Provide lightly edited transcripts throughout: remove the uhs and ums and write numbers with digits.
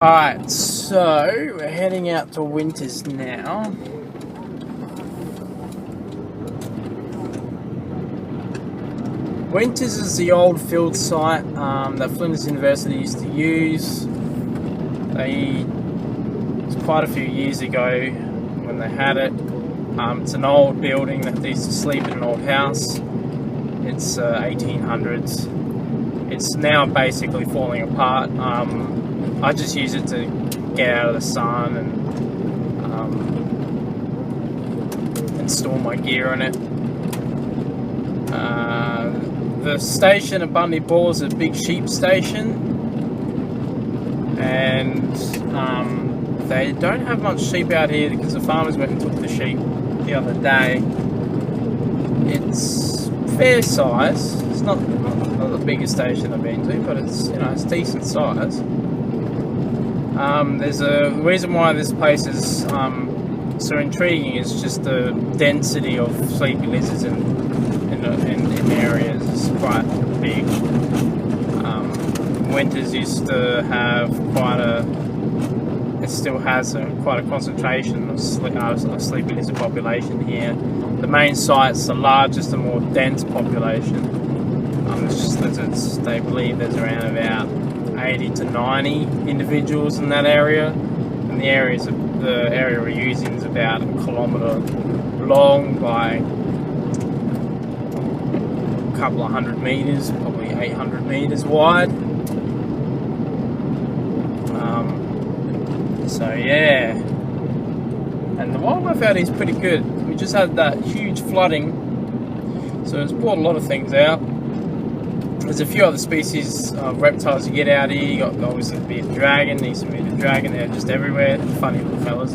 Alright, so we're heading out to Winters now. Winters is the old field site that Flinders University used to use. It was quite a few years ago when they had it. It's an old building that they used to sleep in, an old house. It's 1800s. It's now basically falling apart. I just use it to get out of the sun and store my gear in it. The station at Bundy Ball is a big sheep station, and they don't have much sheep out here because the farmers went and took the sheep the other day. It's fair size. It's not the biggest station I've been to, but it's it's decent size. There's a reason why this place is so intriguing is just the density of sleepy lizards in areas is quite big. Winters used to have it still has quite a concentration of sleepy lizard population here. The main site's the largest and more dense population. They believe there's around about 80 to 90 individuals in that area, and the area we're using is about 1 kilometre long by a couple of 100 metres, probably 800 metres wide. So yeah, and the wildlife out here is pretty good. We just had that huge flooding, so it's brought a lot of things out. There's a few other species of reptiles you get out here. You got obviously the bearded dragon, they're just everywhere, funny little fellas.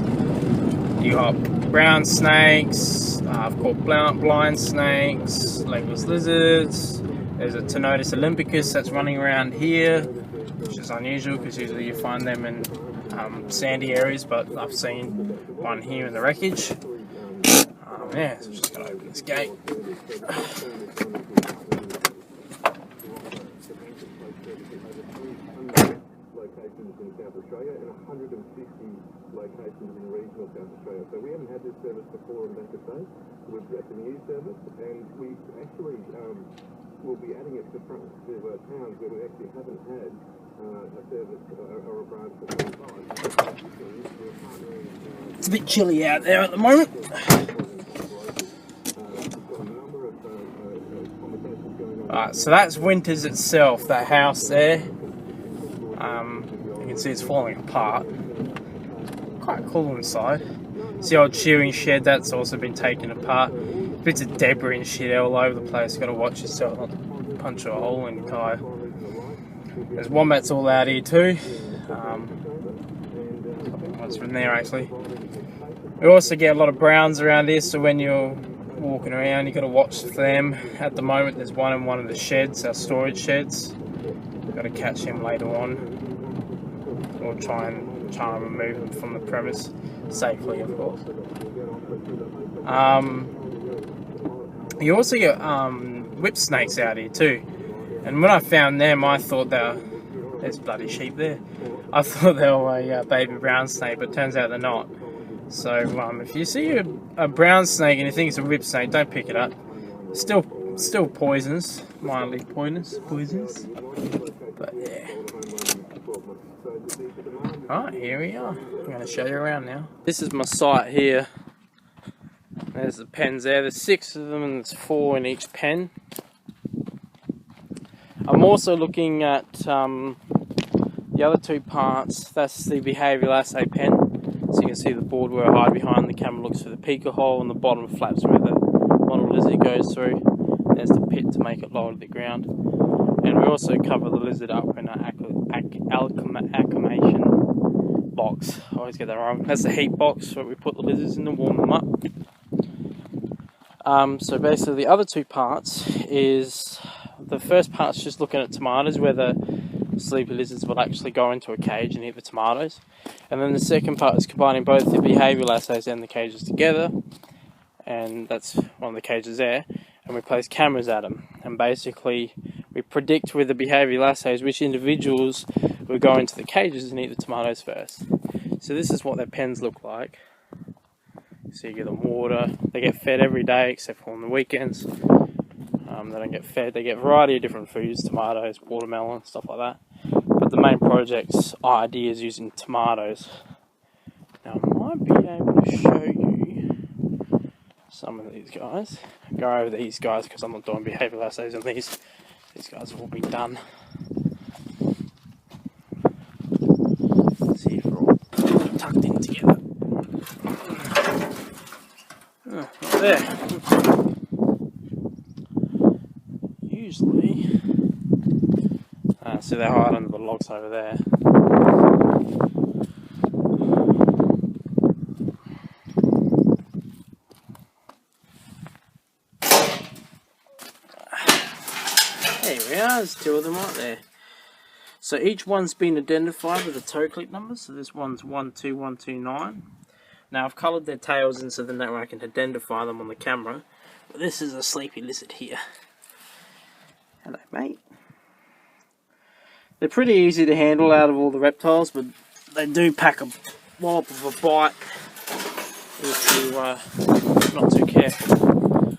You got brown snakes, I've caught blind snakes, legless lizards. There's a Tenotus olympicus that's running around here, which is unusual because usually you find them in sandy areas, but I've seen one here in the wreckage. Yeah, so just gotta open this gate. Locations in South Australia and 150 locations in regional South Australia. So we haven't had this service before in Baker State. It's a new service, and we actually will be adding it to towns where we actually haven't had a service or a branch for some time. It's a bit chilly out there at the moment. Alright, so that's Winters itself, that house there. You can see it's falling apart. Quite cool inside. It's the old shearing shed that's also been taken apart. Bits of debris and shit all over the place. Got to watch yourself not to punch a hole in your tyre. There's wombats all out here too. One's from there actually. We also get a lot of browns around here, so when you're walking around you got to watch for them. At the moment there's one in one of the sheds, our storage sheds. Got to catch him later on, or try and remove him from the premise safely, of course. You also get whip snakes out here too, and when I found them I thought there's bloody sheep there. I thought they were a baby brown snake, but it turns out they're not. So if you see a brown snake and you think it's a whip snake, don't pick it up. Still poisonous, mildly poisonous. But yeah. Alright, here we are. I'm going to show you around now. This is my site here. There's the pens there. There's 6 of them and there's 4 in each pen. I'm also looking at the other 2 parts. That's the behavioural assay pen. So you can see the board where I hide behind. The camera looks for the peeker hole, and the bottom flaps where the model lizard goes through. There's the pit to make it lower to the ground. And we also cover the lizard up in an acclimation box. I always get that wrong. That's the heat box where we put the lizards in to warm them up. So basically the other 2 parts is, the first part's just looking at tomatoes, where the sleepy lizards will actually go into a cage and eat the tomatoes. And then the second part is combining both the behavioural assays and the cages together. And that's one of the cages there. And we place cameras at them. And basically we predict with the behavioural assays which individuals we'll go into the cages and eat the tomatoes first. So this is what their pens look like. So you give them water. They get fed every day except for on the weekends. They don't get fed. They get a variety of different foods, tomatoes, watermelon, stuff like that. But the main project's idea is using tomatoes. Now I might be able to show you some of these guys. Go over these guys because I'm not doing behavioural assays on these. These guys have all been done. Let's see if we're all tucked in together. Oh, not there. Usually, so they hide under the logs over there. There we are, there's two of them right there. So each one's been identified with a toe clip number. So this one's 12129. Now I've coloured their tails in so that I can identify them on the camera. But this is a sleepy lizard here. Hello, mate. They're pretty easy to handle out of all the reptiles, but they do pack a wallop of a bite if you're not too careful.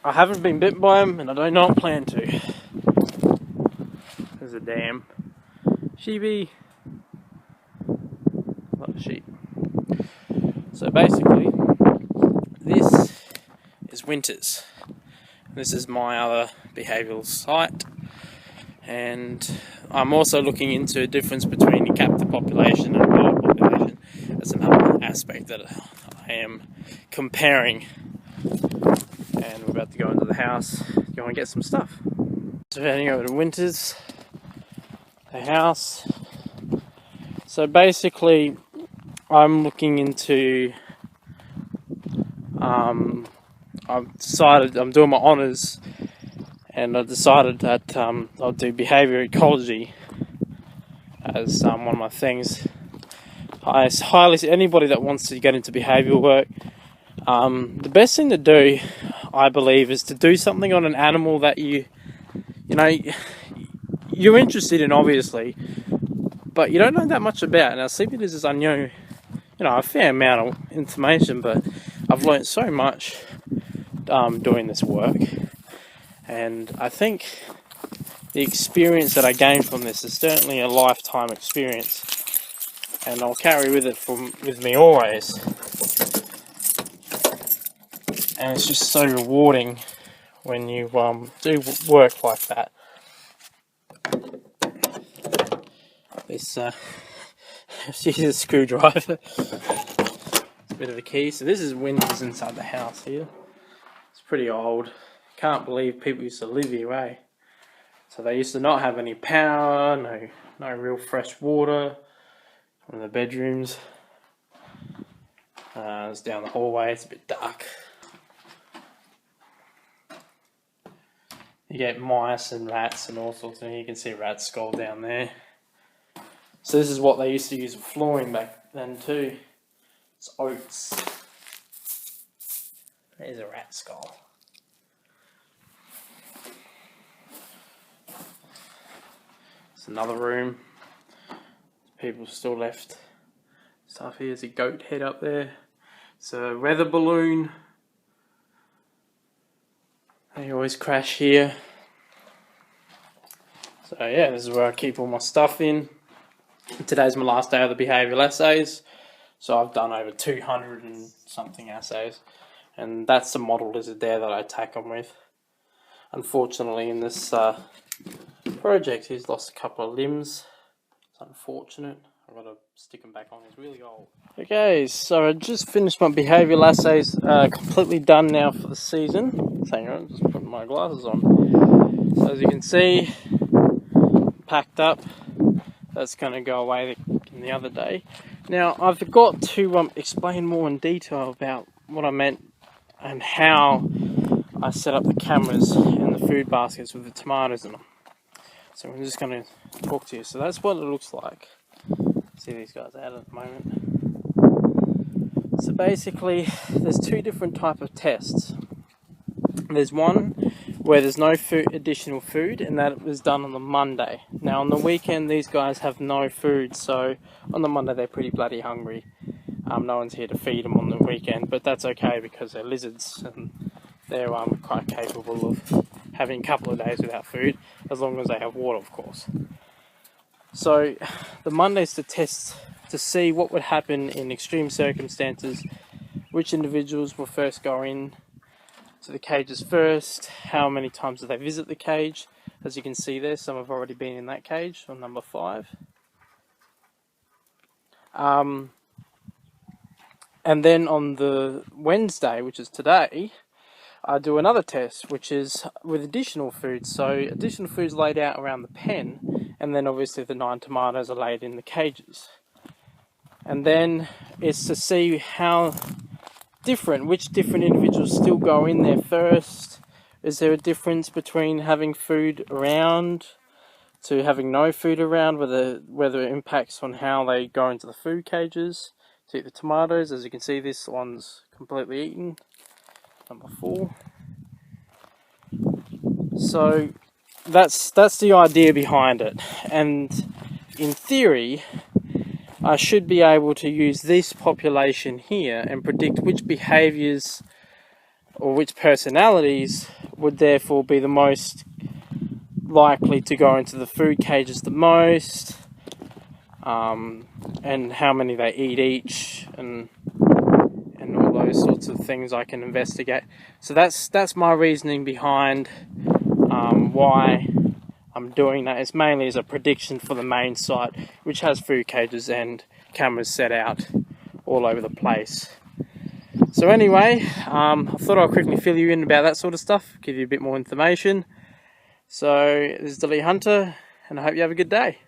I haven't been bitten by them, and I do not plan to. There's a damn sheepy. Not a sheep. So basically, this is Winters. This is my other behavioural site, and I'm also looking into a difference between the captive population and wild population. That's another aspect that I am comparing, and we're about to go into the house, go and get some stuff. So heading over to Winters, the house. So basically, I'm looking into I've decided I'm doing my honours, and I decided that I'll do behavioural ecology as one of my things. I highly anybody that wants to get into behavioural work, the best thing to do, I believe, is to do something on an animal that you're interested in, obviously, but you don't know that much about. Now, sleepy lizards, I know, a fair amount of information, but I've learnt so much doing this work, and I think the experience that I gained from this is certainly a lifetime experience, and I'll carry with me always. And it's just so rewarding when you do work like that. This she's a screwdriver. It's a bit of a key. So this is windows inside the house here. It's pretty old. Can't believe people used to live here, eh? So they used to not have any power, no real fresh water from the bedrooms. It's down the hallway. It's a bit dark. You get mice and rats and all sorts of things. You can see rat skull down there. So this is what they used to use for flooring back then too. It's oats. There's a rat skull. It's another room. People still left stuff here. There's a goat head up there. It's a weather balloon. They always crash here. So yeah, this is where I keep all my stuff in. Today's my last day of the behavioural assays. So I've done over 200 and something assays. And that's the model lizard there that I attack them with. Unfortunately, in this project, he's lost a couple of limbs. It's unfortunate. I've got to stick him back on. He's really old. Okay, so I just finished my behavioural assays. Completely done now for the season. Hang on, just putting my glasses on. So as you can see, packed up. That's going to go away the other day. Now, I forgot to explain more in detail about what I meant and how I set up the cameras and the food baskets with the tomatoes in them. So I'm just going to talk to you. So that's what it looks like. See these guys out at the moment. So basically, there's two different types of tests. There's one where there's no additional food, and that was done on the Monday. Now on the weekend these guys have no food, so on the Monday they're pretty bloody hungry. No one's here to feed them on the weekend, but that's okay because they're lizards and they're quite capable of having a couple of days without food, as long as they have water, of course. So the Monday's to test to see what would happen in extreme circumstances, which individuals will first go in to the cages first, how many times do they visit the cage. As you can see there, some have already been in that cage on number 5. And then on the Wednesday, which is today, I do another test, which is with additional food. So additional food is laid out around the pen, and then obviously the 9 tomatoes are laid in the cages. And then it's to see how which different individuals still go in there first. Is there a difference between having food around to having no food around, whether it impacts on how they go into the food cages to eat the tomatoes? As you can see, this one's completely eaten, number 4. So that's the idea behind it, and in theory I should be able to use this population here and predict which behaviours or which personalities would therefore be the most likely to go into the food cages the most, and how many they eat each, and all those sorts of things I can investigate. So that's my reasoning behind why I'm doing that. It's mainly as a prediction for the main site, which has food cages and cameras set out all over the place. So anyway, I thought I'd quickly fill you in about that sort of stuff, give you a bit more information. So this is the Lee Hunter, and I hope you have a good day.